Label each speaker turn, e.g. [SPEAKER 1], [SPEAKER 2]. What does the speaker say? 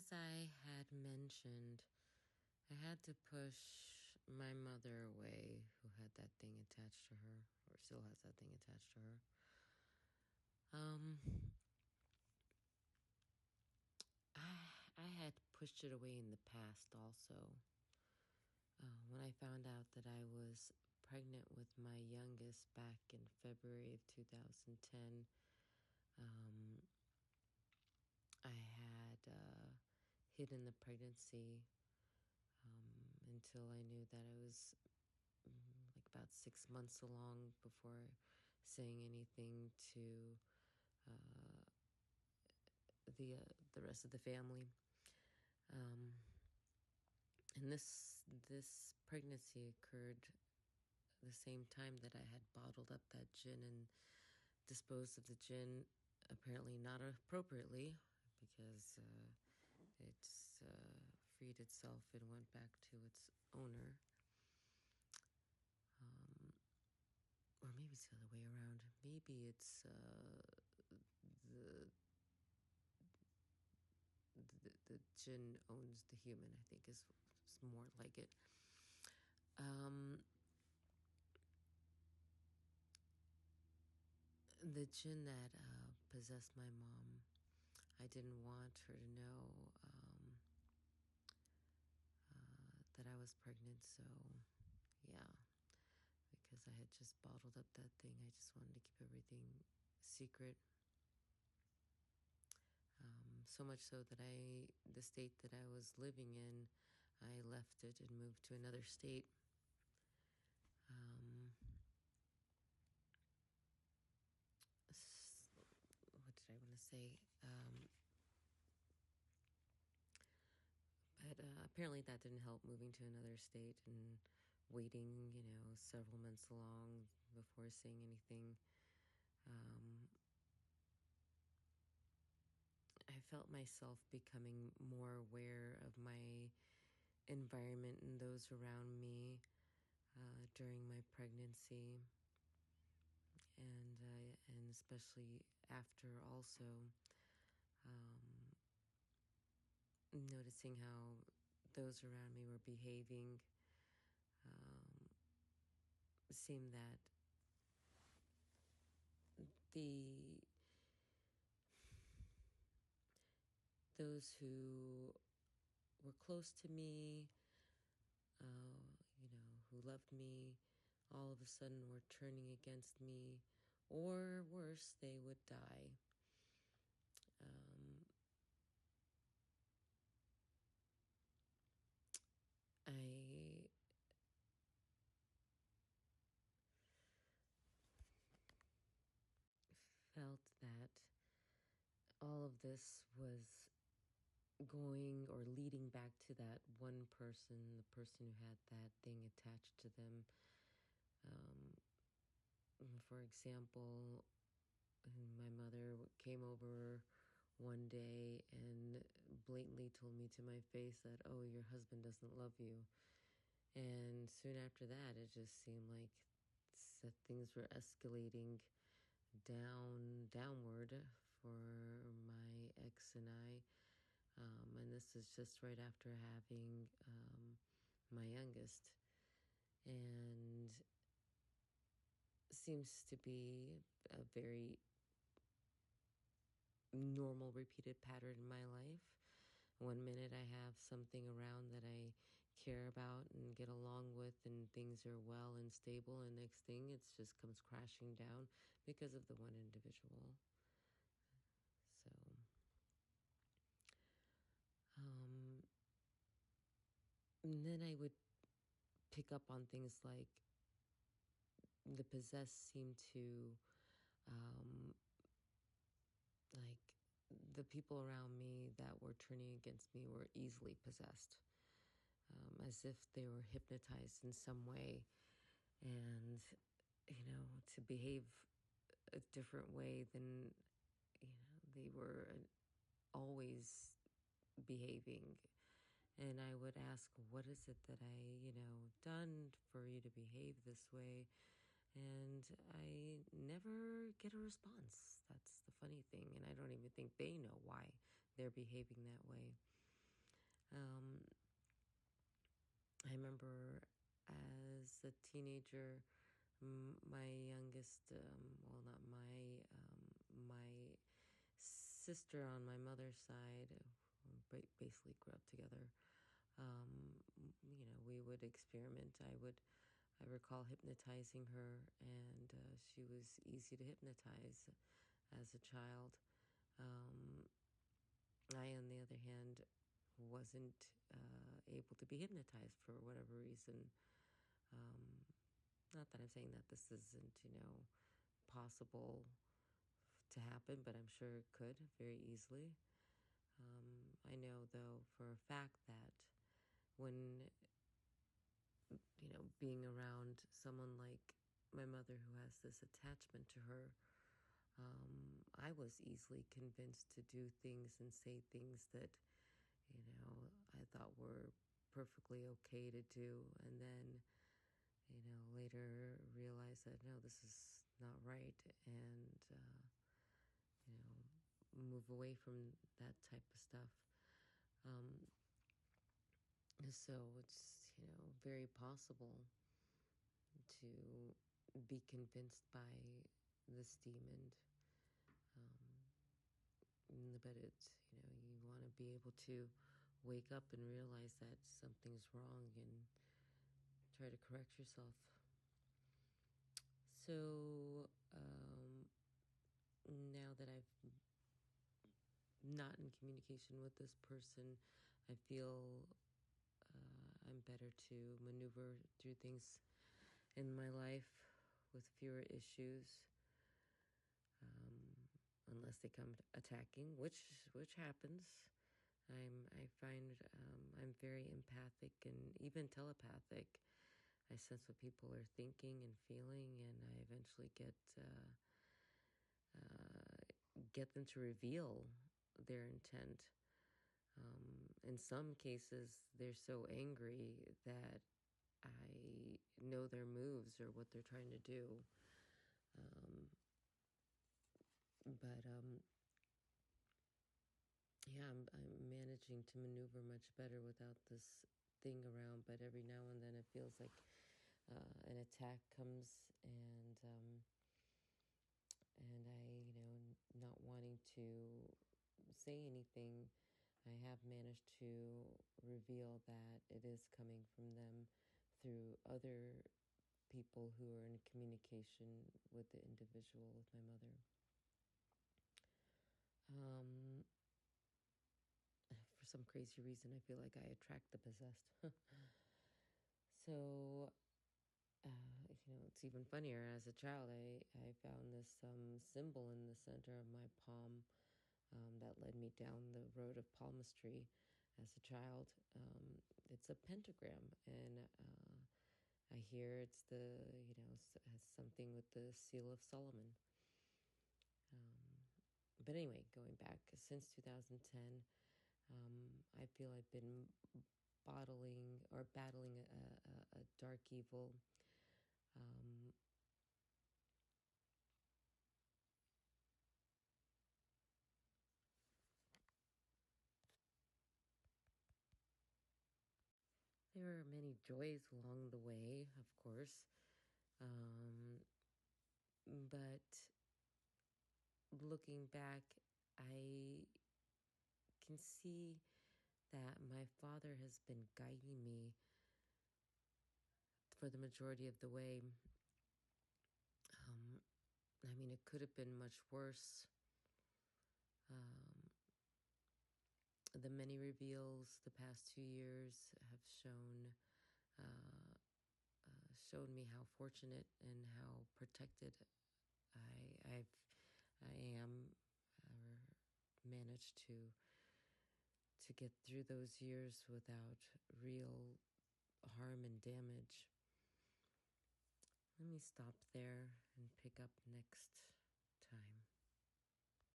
[SPEAKER 1] as I had mentioned, I had to push my mother away, who had that thing attached to her, or still has that thing attached to her. I had pushed it away in the past also. When I found out that I was pregnant with my youngest back in February of 2010, I had hidden the pregnancy until I knew that I was like about 6 months along before saying anything to the rest of the family. And this pregnancy occurred the same time that I had bottled up that gin and disposed of the gin, apparently not appropriately, because it's freed itself and went back to its owner. Or maybe it's the other way around. Maybe it's the jinn owns the human, I think is more like it. The jinn that possessed my mom, I didn't want her to know that I was pregnant, so yeah, because I had just bottled up that thing. I just wanted to keep everything secret. So much so that the state that I was living in, I left it and moved to another state. What did I want to say? But apparently that didn't help, moving to another state and waiting, several months along before saying anything. I felt myself becoming more aware of my environment and those around me during my pregnancy, and especially after, also noticing how those around me were behaving. Seemed that those who were close to me, who loved me, all of a sudden were turning against me, or worse, they would die. I felt that all of this was going or leading back to that one person, the person who had that thing attached to them. For example, my mother came over one day and blatantly told me to my face that, oh, your husband doesn't love you. And soon after that, it just seemed like that things were escalating downward for my ex and I. And this is just right after having my youngest. And seems to be a very normal repeated pattern in my life. One minute I have something around that I care about and get along with, and things are well and stable, and next thing it just comes crashing down because of the one individual. So and then I would pick up on things like the possessed seem to like the people around me that were turning against me were easily possessed, as if they were hypnotized in some way, and to behave a different way than they were always behaving. And I would ask, what is it that I done for you to behave this way? And I never get a response. That's the funny thing. And I don't even think they know why they're behaving that way. I remember as a teenager, my youngest, well, not my sister on my mother's side, basically grew up together. We would experiment. I recall hypnotizing her, and she was easy to hypnotize as a child. I, on the other hand, wasn't able to be hypnotized for whatever reason. Not that I'm saying that this isn't, possible to happen, but I'm sure it could very easily. I know, though, for a fact that when, being around someone like my mother who has this attachment to her, I was easily convinced to do things and say things that, I thought were perfectly okay to do. And then, later realized that, no, this is not right. And, move away from that type of stuff. So it's, very possible to be convinced by this demon. But it's, you want to be able to wake up and realize that something's wrong and try to correct yourself. So now that I've not in communication with this person, I feel I'm better to maneuver through things in my life with fewer issues, unless they come attacking, which happens. I find I'm very empathic and even telepathic. I sense what people are thinking and feeling, and I eventually get them to reveal their intent. In some cases, they're so angry that I know their moves or what they're trying to do. But yeah, I'm managing to maneuver much better without this thing around. But every now and then, it feels like an attack comes, and I, not wanting to say anything, I have managed to reveal that it is coming from them through other people who are in communication with the individual, with my mother. For some crazy reason, I feel like I attract the possessed. So, it's even funnier. As a child, I found this symbol in the center of my palm that led me down the road of palmistry as a child. It's a pentagram, and I hear it's has something with the seal of Solomon. But anyway, going back, since 2010, I feel I've been battling a dark evil. There were many joys along the way, of course, but looking back, I can see that my father has been guiding me for the majority of the way. I mean, it could have been much worse. The many reveals the past 2 years have showed me how fortunate and how protected I am, or managed to get through those years without real harm and damage. Let me stop there and pick up next.